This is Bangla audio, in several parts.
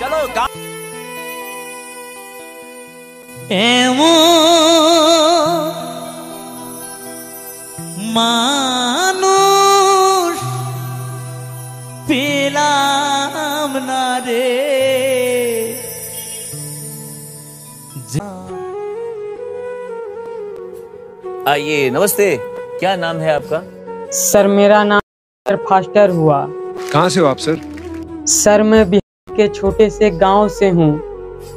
चलो মানুষ পেলাম না রে। आइए, नमस्ते। क्या नाम है आपका? सर मेरा नाम सर फास्टर हुआ। कहाँ से हो आप सर? सर मैं बिहार के छोटे से गांव से हूँ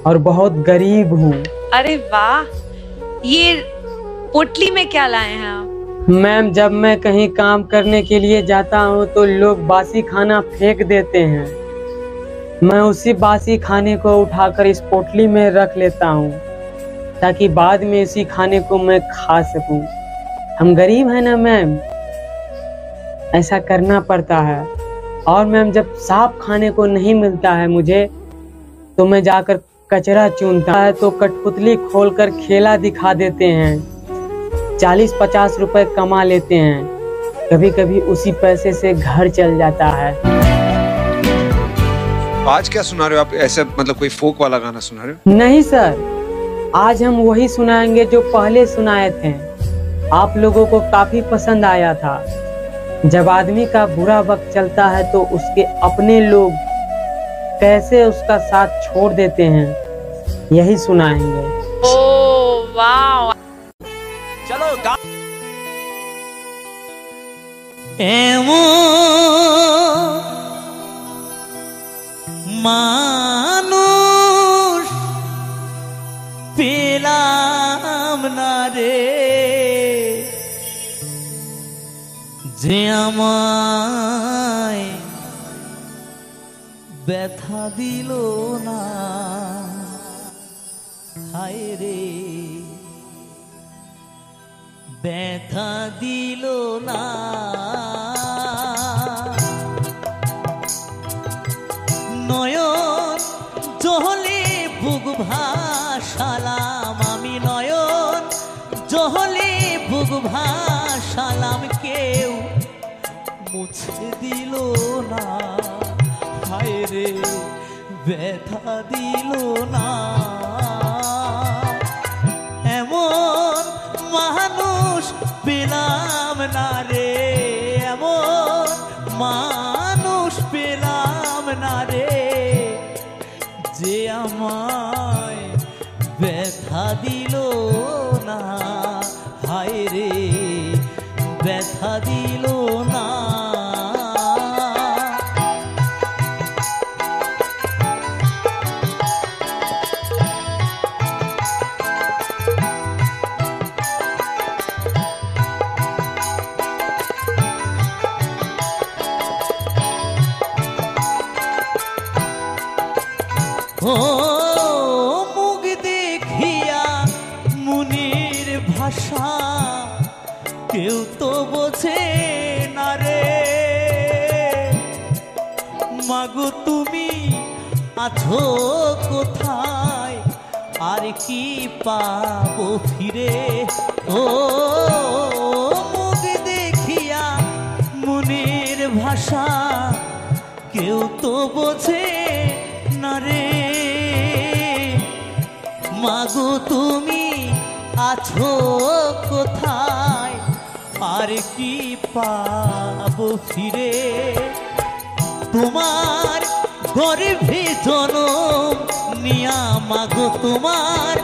और बहुत गरीब हूँ। अरे वाह, ये पोटली में क्या लाए हैं आप? मैम जब मैं कहीं काम करने के लिए जाता हूँ तो लोग बासी खाना फेंक देते हैं। मैं उसी बासी खाने को उठाकर इस पोटली में रख लेता हूँ ताकि बाद में इसी खाने को मैं खा सकूं। हम गरीब हैं ना मैम, ऐसा करना पड़ता है। और मैम जब साफ खाने को नहीं मिलता है मुझे तो मैं जाकर कचरा चुनता है तो कठपुतली खोलकर खेला दिखा देते हैं। 40-50 रुपए कमा लेते हैं। कभी कभी उसी पैसे से घर चल जाता है। आज क्या सुना रहे हो आप? ऐसा मतलब कोई फोक वाला गाना सुना रहे हो? नहीं सर, आज हम वही सुनाएंगे जो पहले सुनाए थे। आप लोगों को काफी पसंद आया था। जब आदमी का बुरा वक्त चलता है तो उसके अपने लोग कैसे उसका साथ छोड़ देते हैं, यही सुनाएंगे। ओह वाह, चलो মানুষ পেলাম না রে, যে আমায় ব্যথা দিল না। হায় রে ব্যথা দিল না। নয়ন জহলে বুক ভাসালাম আমি, নয়ন জহলে বুক ভাসালাম, কেউ মুছে দিল না। হায় রে ব্যথা দিল না। এমন মানুষ পেলাম না রে, এমন মানুষ পেলাম না রে, যে আমায় ব্যথা দিল না। হায় রে ব্যথা দিল না। ও মুখ দেখিয়া মুনির ভাষা কেউ তো বোঝে না রে। মাগো তুমি আছো কোথায়, আর কি পাবো ফিরে। ও মুখ দেখিয়া মুনির ভাষা কেউ তো বোঝে না রে। মাগো তুমি আছো কোথায়, আর কি পাবো ফিরে। তোমার গর্ভে জনম নিয়া, মাগো তোমার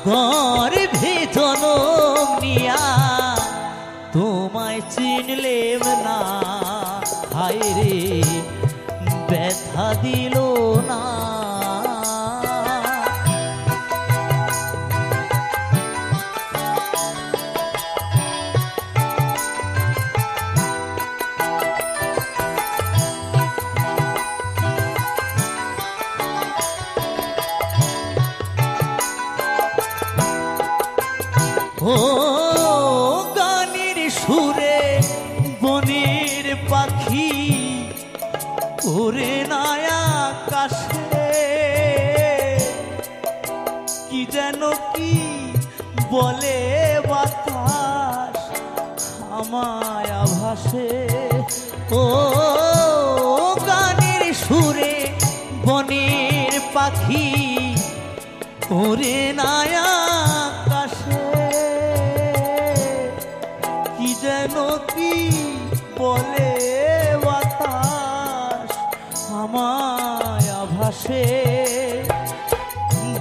গর্ভে জনম নিয়া, তোমায় চিনলেম না। হায় রে ব্যথা দিল না। ও গানের সুরে বনের পাখি ওরে নায়া আকাশে, কি যেন কি বলে বাতাস আমায় আভাসে। ও গানের সুরে বনের পাখি ওরে নায়া আকাশে কি যেন কি বলে বাতাস আমায় আভাসে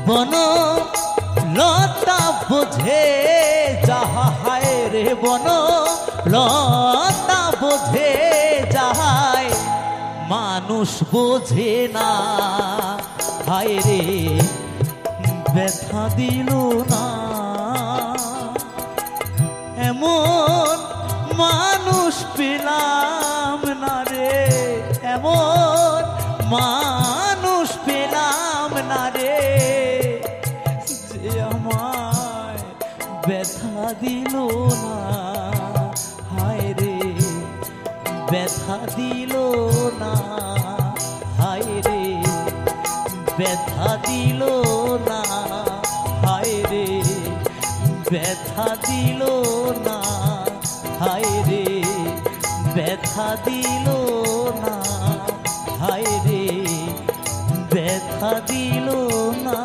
বন লতা বোঝে যাহা হায় রে বন লতা বোঝে যাহায় মানুষ বোঝে না হায় রে ব্যথা দিল না এমন মানুষ পেলাম না রে এমন মানুষ পেলাম না রে যে আমায় ব্যথা দিল না হায় রে ব্যথা দিল না হায় রে ব্যথা দিল না হায় রে ব্যথা দিল না হায় রে ব্যথা দিল না হায় রে ব্যথা দিল না।